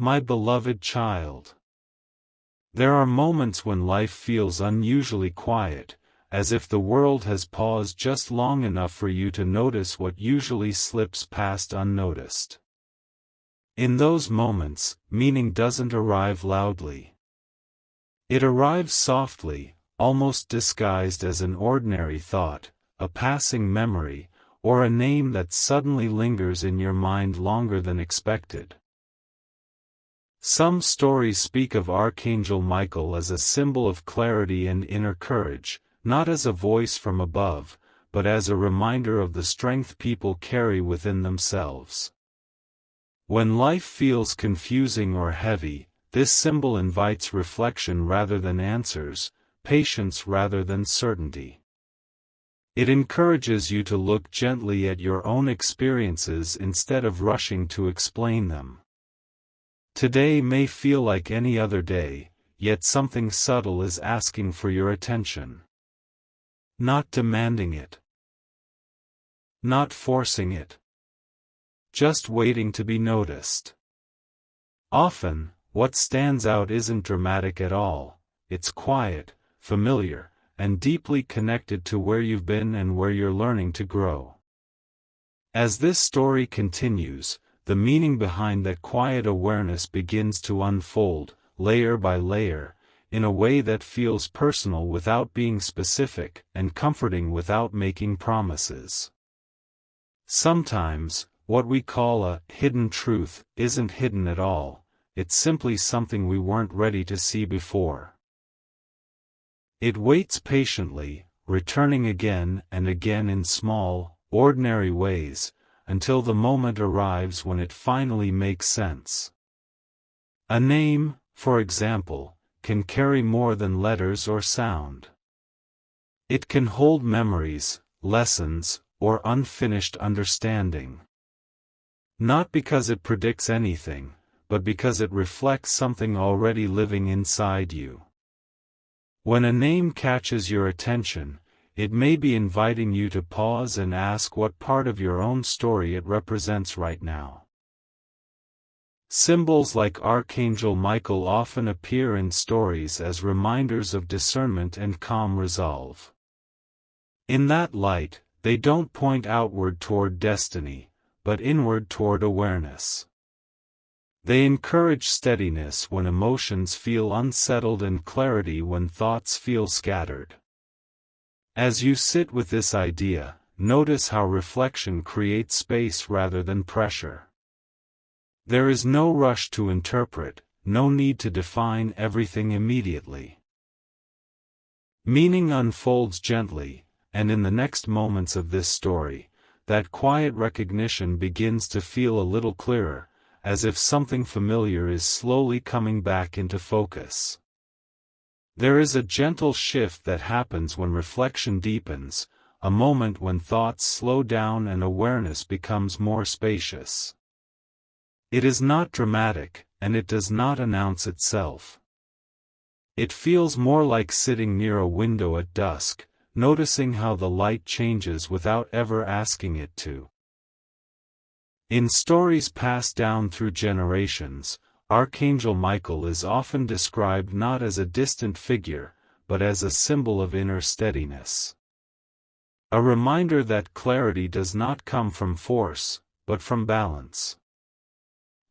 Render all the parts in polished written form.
My beloved child. There are moments when life feels unusually quiet, as if the world has paused just long enough for you to notice what usually slips past unnoticed. In those moments, meaning doesn't arrive loudly. It arrives softly, almost disguised as an ordinary thought, a passing memory, or a name that suddenly lingers in your mind longer than expected. Some stories speak of Archangel Michael as a symbol of clarity and inner courage, not as a voice from above, but as a reminder of the strength people carry within themselves. When life feels confusing or heavy, this symbol invites reflection rather than answers, patience rather than certainty. It encourages you to look gently at your own experiences instead of rushing to explain them. Today may feel like any other day, yet something subtle is asking for your attention. Not demanding it. Not forcing it. Just waiting to be noticed. Often, what stands out isn't dramatic at all, it's quiet, familiar, and deeply connected to where you've been and where you're learning to grow. As this story continues, the meaning behind that quiet awareness begins to unfold, layer by layer, in a way that feels personal without being specific, and comforting without making promises. Sometimes, what we call a hidden truth isn't hidden at all, it's simply something we weren't ready to see before. It waits patiently, returning again and again in small, ordinary ways, until the moment arrives when it finally makes sense. A name, for example, can carry more than letters or sound. It can hold memories, lessons, or unfinished understanding. Not because it predicts anything, but because it reflects something already living inside you. When a name catches your attention, it may be inviting you to pause and ask what part of your own story it represents right now. Symbols like Archangel Michael often appear in stories as reminders of discernment and calm resolve. In that light, they don't point outward toward destiny, but inward toward awareness. They encourage steadiness when emotions feel unsettled and clarity when thoughts feel scattered. As you sit with this idea, notice how reflection creates space rather than pressure. There is no rush to interpret, no need to define everything immediately. Meaning unfolds gently, and in the next moments of this story, that quiet recognition begins to feel a little clearer, as if something familiar is slowly coming back into focus. There is a gentle shift that happens when reflection deepens, a moment when thoughts slow down and awareness becomes more spacious. It is not dramatic, and it does not announce itself. It feels more like sitting near a window at dusk, noticing how the light changes without ever asking it to. In stories passed down through generations, Archangel Michael is often described not as a distant figure, but as a symbol of inner steadiness. A reminder that clarity does not come from force, but from balance.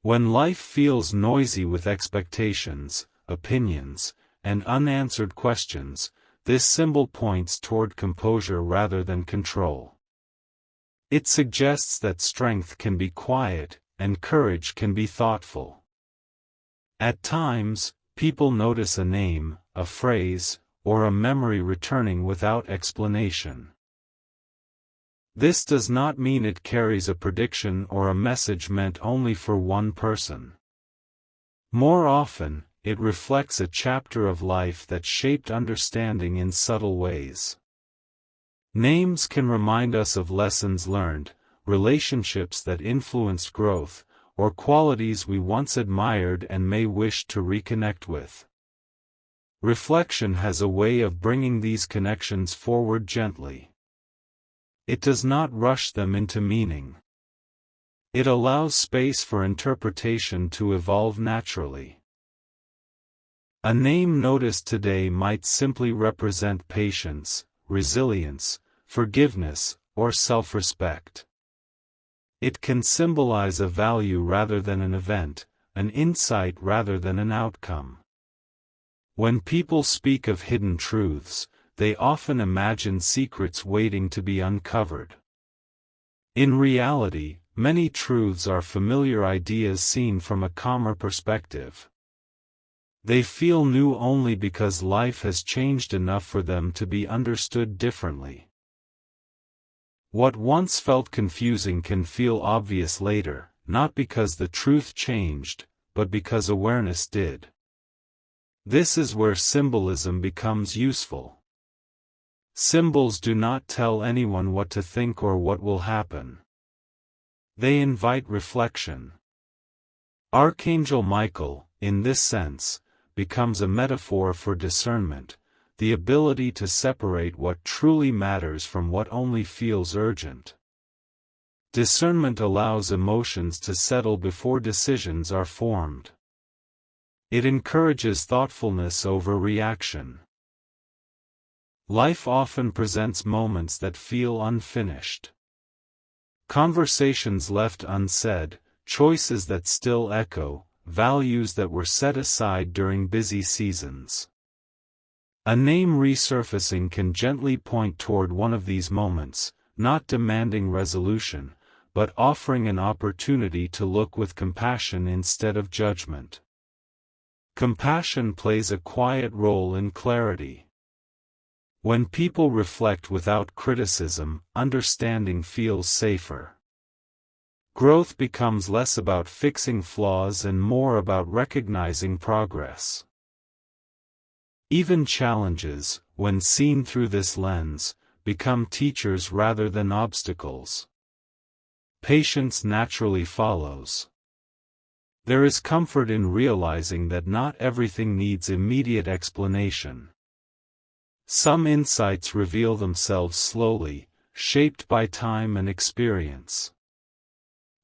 When life feels noisy with expectations, opinions, and unanswered questions, this symbol points toward composure rather than control. It suggests that strength can be quiet, and courage can be thoughtful. At times, people notice a name, a phrase, or a memory returning without explanation. This does not mean it carries a prediction or a message meant only for one person. More often, it reflects a chapter of life that shaped understanding in subtle ways. Names can remind us of lessons learned, relationships that influenced growth, or qualities we once admired and may wish to reconnect with. Reflection has a way of bringing these connections forward gently. It does not rush them into meaning. It allows space for interpretation to evolve naturally. A name noticed today might simply represent patience, resilience, forgiveness, or self-respect. It can symbolize a value rather than an event, an insight rather than an outcome. When people speak of hidden truths, they often imagine secrets waiting to be uncovered. In reality, many truths are familiar ideas seen from a calmer perspective. They feel new only because life has changed enough for them to be understood differently. What once felt confusing can feel obvious later, not because the truth changed, but because awareness did. This is where symbolism becomes useful. Symbols do not tell anyone what to think or what will happen. They invite reflection. Archangel Michael, in this sense, becomes a metaphor for discernment, the ability to separate what truly matters from what only feels urgent. Discernment allows emotions to settle before decisions are formed. It encourages thoughtfulness over reaction. Life often presents moments that feel unfinished. Conversations left unsaid, choices that still echo, values that were set aside during busy seasons. A name resurfacing can gently point toward one of these moments, not demanding resolution, but offering an opportunity to look with compassion instead of judgment. Compassion plays a quiet role in clarity. When people reflect without criticism, understanding feels safer. Growth becomes less about fixing flaws and more about recognizing progress. Even challenges, when seen through this lens, become teachers rather than obstacles. Patience naturally follows. There is comfort in realizing that not everything needs immediate explanation. Some insights reveal themselves slowly, shaped by time and experience.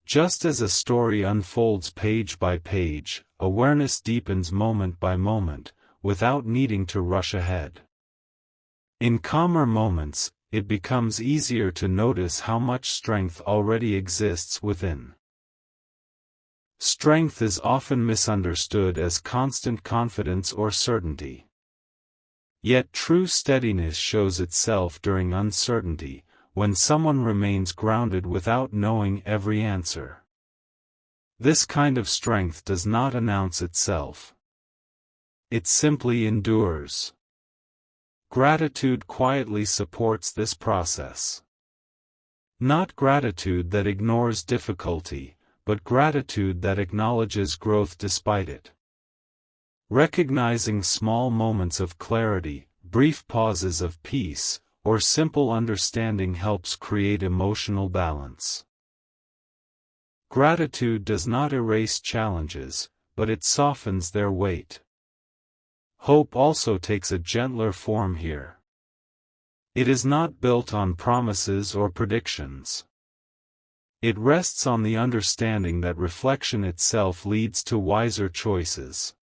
Just as a story unfolds page by page, awareness deepens moment by moment, without needing to rush ahead. In calmer moments, it becomes easier to notice how much strength already exists within. Strength is often misunderstood as constant confidence or certainty. Yet true steadiness shows itself during uncertainty, when someone remains grounded without knowing every answer. This kind of strength does not announce itself. It simply endures. Gratitude quietly supports this process. Not gratitude that ignores difficulty, but gratitude that acknowledges growth despite it. Recognizing small moments of clarity, brief pauses of peace, or simple understanding helps create emotional balance. Gratitude does not erase challenges, but it softens their weight. Hope also takes a gentler form here. It is not built on promises or predictions. It rests on the understanding that reflection itself leads to wiser choices.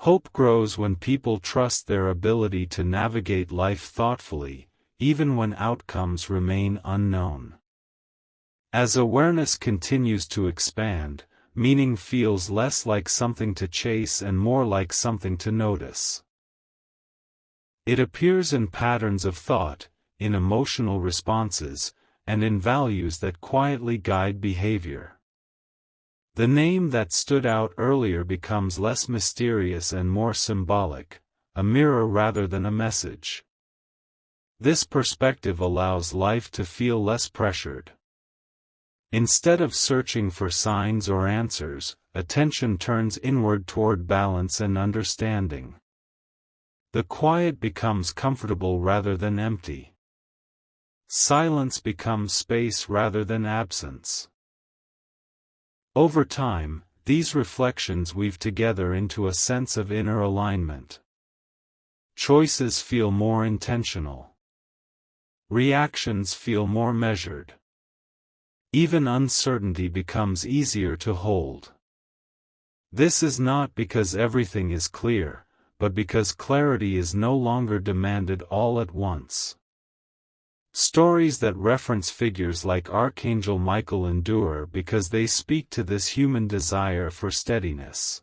Hope grows when people trust their ability to navigate life thoughtfully, even when outcomes remain unknown. As awareness continues to expand, meaning feels less like something to chase and more like something to notice. It appears in patterns of thought, in emotional responses, and in values that quietly guide behavior. The name that stood out earlier becomes less mysterious and more symbolic, a mirror rather than a message. This perspective allows life to feel less pressured. Instead of searching for signs or answers, attention turns inward toward balance and understanding. The quiet becomes comfortable rather than empty. Silence becomes space rather than absence. Over time, these reflections weave together into a sense of inner alignment. Choices feel more intentional. Reactions feel more measured. Even uncertainty becomes easier to hold. This is not because everything is clear, but because clarity is no longer demanded all at once. Stories that reference figures like Archangel Michael endure because they speak to this human desire for steadiness.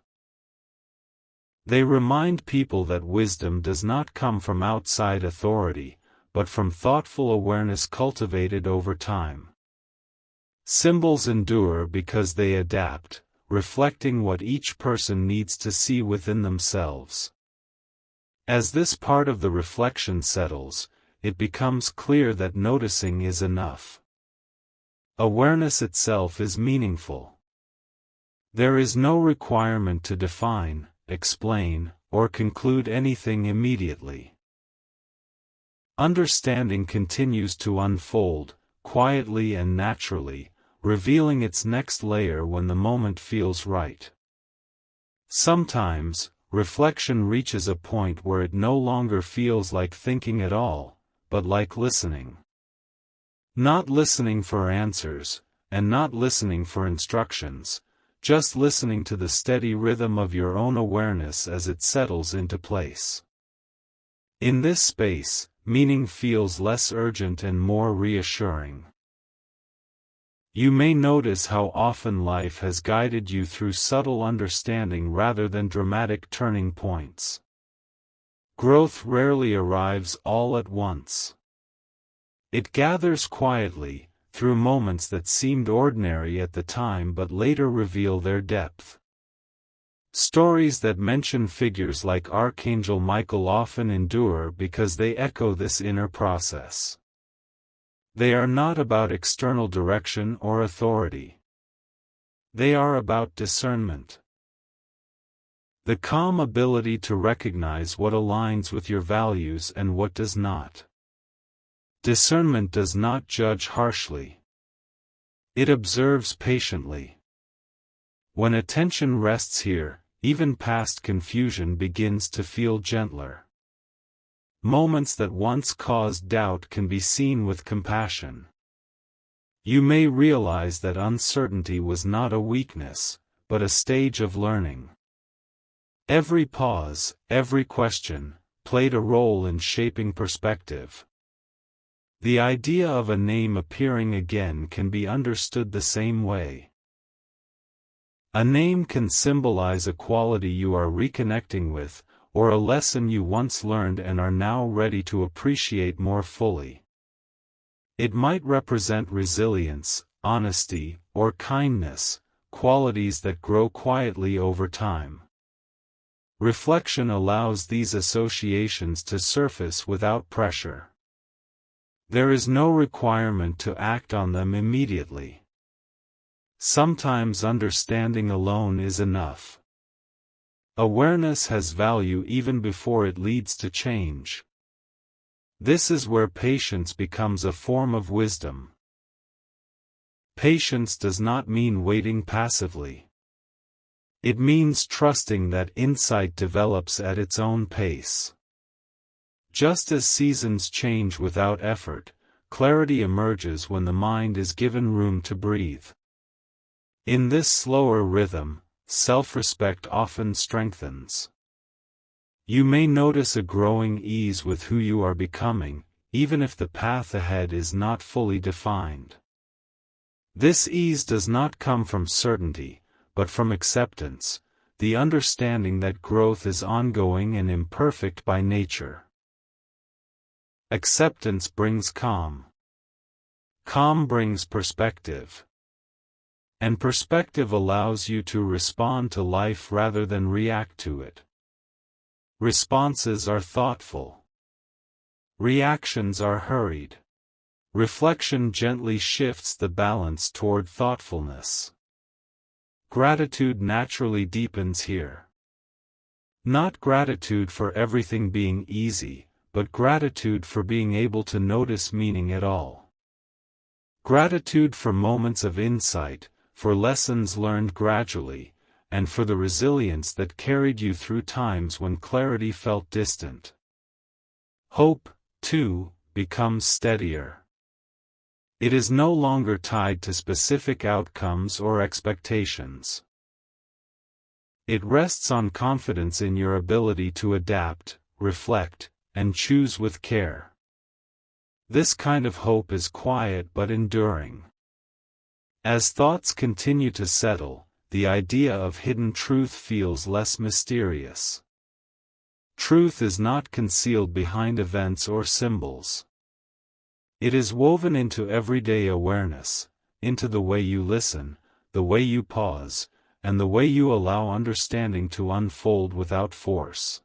They remind people that wisdom does not come from outside authority, but from thoughtful awareness cultivated over time. Symbols endure because they adapt, reflecting what each person needs to see within themselves. As this part of the reflection settles, it becomes clear that noticing is enough. Awareness itself is meaningful. There is no requirement to define, explain, or conclude anything immediately. Understanding continues to unfold, quietly and naturally, revealing its next layer when the moment feels right. Sometimes, reflection reaches a point where it no longer feels like thinking at all, but like listening. Not listening for answers, and not listening for instructions, just listening to the steady rhythm of your own awareness as it settles into place. In this space, meaning feels less urgent and more reassuring. You may notice how often life has guided you through subtle understanding rather than dramatic turning points. Growth rarely arrives all at once. It gathers quietly, through moments that seemed ordinary at the time but later reveal their depth. Stories that mention figures like Archangel Michael often endure because they echo this inner process. They are not about external direction or authority. They are about discernment. The calm ability to recognize what aligns with your values and what does not. Discernment does not judge harshly. It observes patiently. When attention rests here, even past confusion begins to feel gentler. Moments that once caused doubt can be seen with compassion. You may realize that uncertainty was not a weakness, but a stage of learning. Every pause, every question, played a role in shaping perspective. The idea of a name appearing again can be understood the same way. A name can symbolize a quality you are reconnecting with, or a lesson you once learned and are now ready to appreciate more fully. It might represent resilience, honesty, or kindness, qualities that grow quietly over time. Reflection allows these associations to surface without pressure. There is no requirement to act on them immediately. Sometimes understanding alone is enough. Awareness has value even before it leads to change. This is where patience becomes a form of wisdom. Patience does not mean waiting passively. It means trusting that insight develops at its own pace. Just as seasons change without effort, clarity emerges when the mind is given room to breathe. In this slower rhythm, self-respect often strengthens. You may notice a growing ease with who you are becoming, even if the path ahead is not fully defined. This ease does not come from certainty, but from acceptance, the understanding that growth is ongoing and imperfect by nature. Acceptance brings calm. Calm brings perspective. And perspective allows you to respond to life rather than react to it. Responses are thoughtful. Reactions are hurried. Reflection gently shifts the balance toward thoughtfulness. Gratitude naturally deepens here. Not gratitude for everything being easy, but gratitude for being able to notice meaning at all. Gratitude for moments of insight, for lessons learned gradually, and for the resilience that carried you through times when clarity felt distant. Hope, too, becomes steadier. It is no longer tied to specific outcomes or expectations. It rests on confidence in your ability to adapt, reflect, and choose with care. This kind of hope is quiet but enduring. As thoughts continue to settle, the idea of hidden truth feels less mysterious. Truth is not concealed behind events or symbols. It is woven into everyday awareness, into the way you listen, the way you pause, and the way you allow understanding to unfold without force.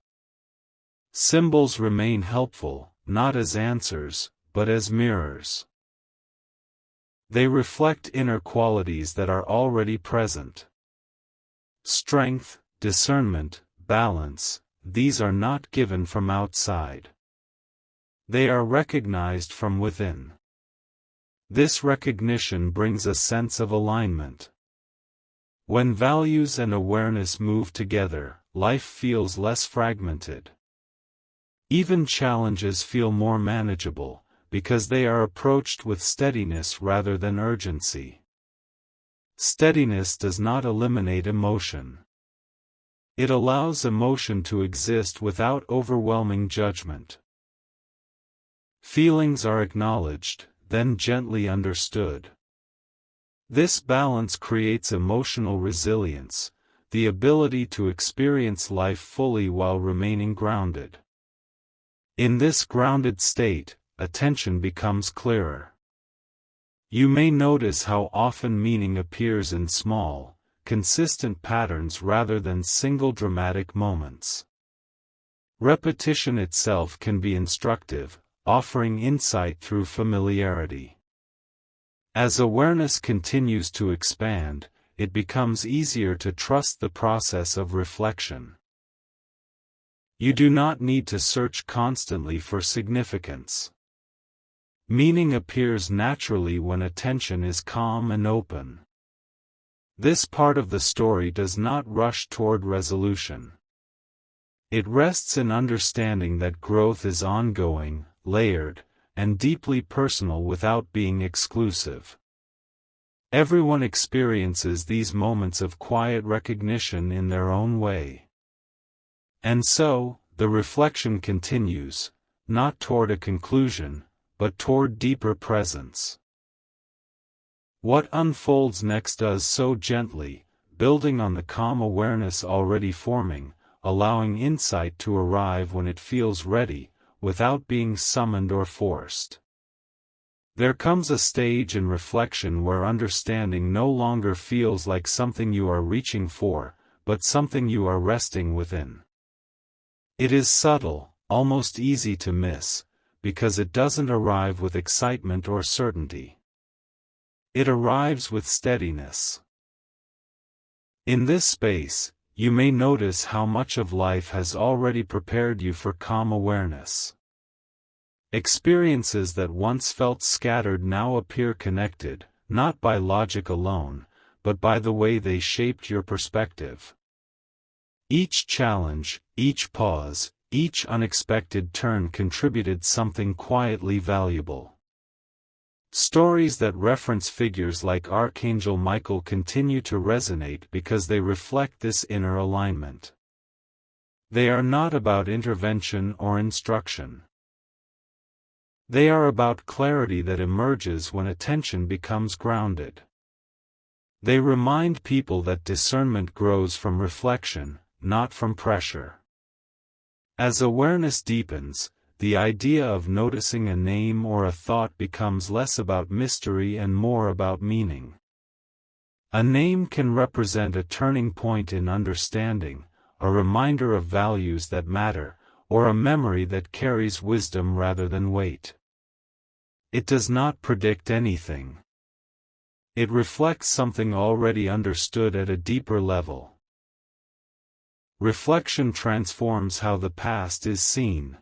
Symbols remain helpful, not as answers, but as mirrors. They reflect inner qualities that are already present. Strength, discernment, balance, these are not given from outside. They are recognized from within. This recognition brings a sense of alignment. When values and awareness move together, life feels less fragmented. Even challenges feel more manageable, because they are approached with steadiness rather than urgency. Steadiness does not eliminate emotion. It allows emotion to exist without overwhelming judgment. Feelings are acknowledged, then gently understood. This balance creates emotional resilience, the ability to experience life fully while remaining grounded. In this grounded state, attention becomes clearer. You may notice how often meaning appears in small, consistent patterns rather than single dramatic moments. Repetition itself can be instructive, offering insight through familiarity. As awareness continues to expand, it becomes easier to trust the process of reflection. You do not need to search constantly for significance. Meaning appears naturally when attention is calm and open. This part of the story does not rush toward resolution. It rests in understanding that growth is ongoing, layered, and deeply personal without being exclusive. Everyone experiences these moments of quiet recognition in their own way. And so, the reflection continues, not toward a conclusion, but toward deeper presence. What unfolds next does so gently, building on the calm awareness already forming, allowing insight to arrive when it feels ready, without being summoned or forced. There comes a stage in reflection where understanding no longer feels like something you are reaching for, but something you are resting within. It is subtle, almost easy to miss, because it doesn't arrive with excitement or certainty. It arrives with steadiness. In this space, you may notice how much of life has already prepared you for calm awareness. Experiences that once felt scattered now appear connected, not by logic alone, but by the way they shaped your perspective. Each challenge, each pause, each unexpected turn contributed something quietly valuable. Stories that reference figures like Archangel Michael continue to resonate because they reflect this inner alignment. They are not about intervention or instruction. They are about clarity that emerges when attention becomes grounded. They remind people that discernment grows from reflection, not from pressure. As awareness deepens, the idea of noticing a name or a thought becomes less about mystery and more about meaning. A name can represent a turning point in understanding, a reminder of values that matter, or a memory that carries wisdom rather than weight. It does not predict anything. It reflects something already understood at a deeper level. Reflection transforms how the past is seen.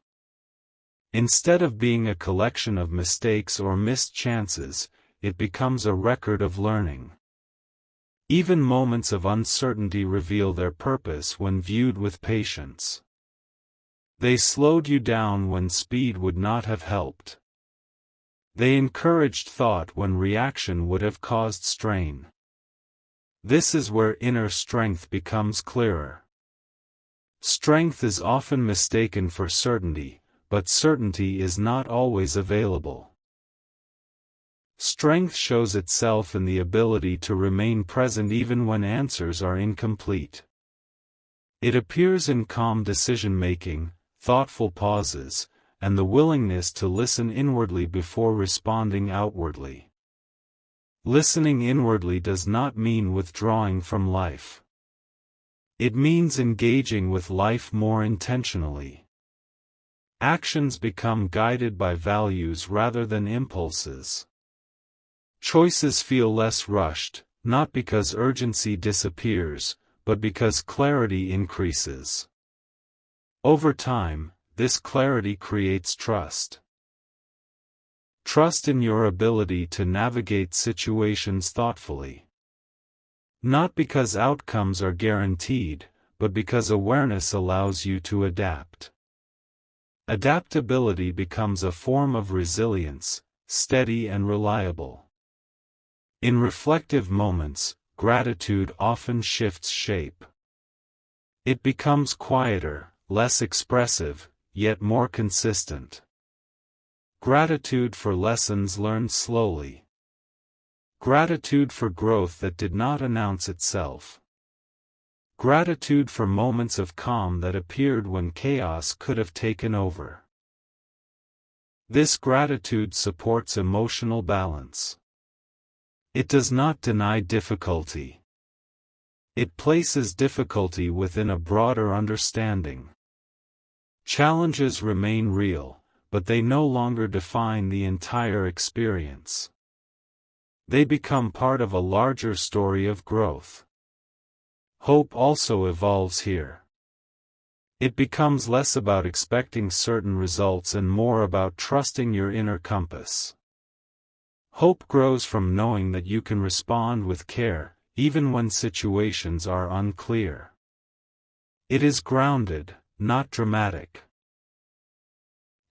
Instead of being a collection of mistakes or missed chances, it becomes a record of learning. Even moments of uncertainty reveal their purpose when viewed with patience. They slowed you down when speed would not have helped. They encouraged thought when reaction would have caused strain. This is where inner strength becomes clearer. Strength is often mistaken for certainty, but certainty is not always available. Strength shows itself in the ability to remain present even when answers are incomplete. It appears in calm decision-making, thoughtful pauses, and the willingness to listen inwardly before responding outwardly. Listening inwardly does not mean withdrawing from life. It means engaging with life more intentionally. Actions become guided by values rather than impulses. Choices feel less rushed, not because urgency disappears, but because clarity increases. Over time, this clarity creates trust. Trust in your ability to navigate situations thoughtfully. Not because outcomes are guaranteed, but because awareness allows you to adapt. Adaptability becomes a form of resilience, steady and reliable. In reflective moments, gratitude often shifts shape. It becomes quieter, less expressive, yet more consistent. Gratitude for lessons learned slowly. Gratitude for growth that did not announce itself. Gratitude for moments of calm that appeared when chaos could have taken over. This gratitude supports emotional balance. It does not deny difficulty. It places difficulty within a broader understanding. Challenges remain real, but they no longer define the entire experience. They become part of a larger story of growth. Hope also evolves here. It becomes less about expecting certain results and more about trusting your inner compass. Hope grows from knowing that you can respond with care, even when situations are unclear. It is grounded, not dramatic.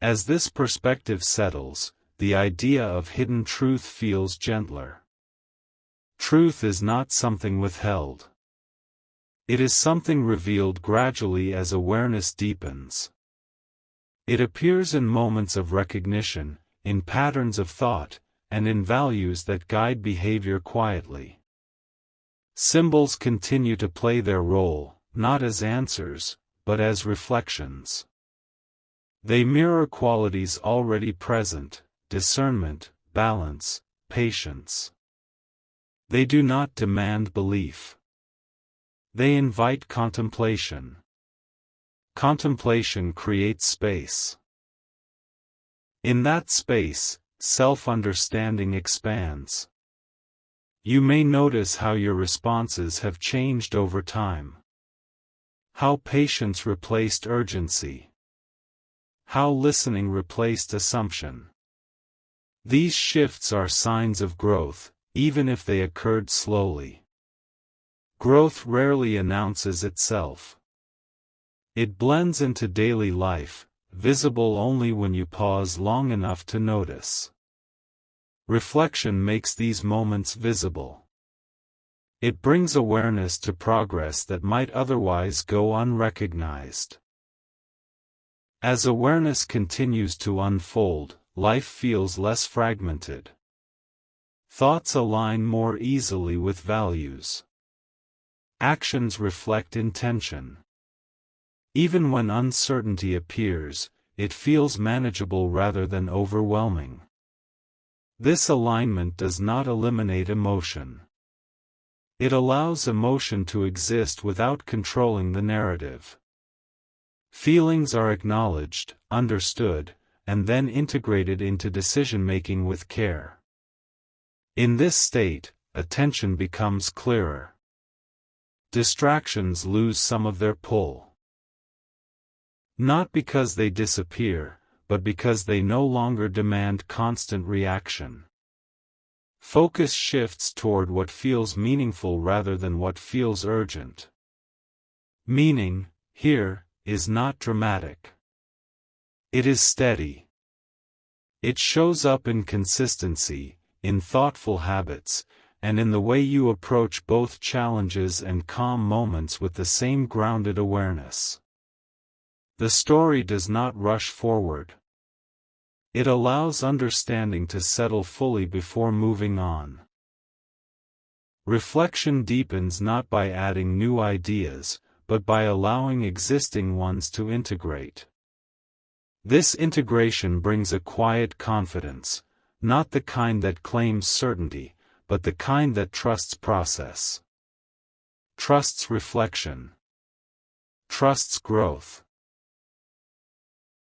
As this perspective settles, the idea of hidden truth feels gentler. Truth is not something withheld. It is something revealed gradually as awareness deepens. It appears in moments of recognition, in patterns of thought, and in values that guide behavior quietly. Symbols continue to play their role, not as answers, but as reflections. They mirror qualities already present: discernment, balance, patience. They do not demand belief. They invite contemplation. Contemplation creates space. In that space, self-understanding expands. You may notice how your responses have changed over time. How patience replaced urgency. How listening replaced assumption. These shifts are signs of growth, even if they occurred slowly. Growth rarely announces itself. It blends into daily life, visible only when you pause long enough to notice. Reflection makes these moments visible. It brings awareness to progress that might otherwise go unrecognized. As awareness continues to unfold, life feels less fragmented. Thoughts align more easily with values. Actions reflect intention. Even when uncertainty appears, it feels manageable rather than overwhelming. This alignment does not eliminate emotion. It allows emotion to exist without controlling the narrative. Feelings are acknowledged, understood, and then integrated into decision-making with care. In this state, attention becomes clearer. Distractions lose some of their pull. Not because they disappear, but because they no longer demand constant reaction. Focus shifts toward what feels meaningful rather than what feels urgent. Meaning, here, is not dramatic. It is steady. It shows up in consistency, in thoughtful habits, and in the way you approach both challenges and calm moments with the same grounded awareness. The story does not rush forward. It allows understanding to settle fully before moving on. Reflection deepens not by adding new ideas, but by allowing existing ones to integrate. This integration brings a quiet confidence, not the kind that claims certainty, but the kind that trusts process. Trusts reflection. Trusts growth.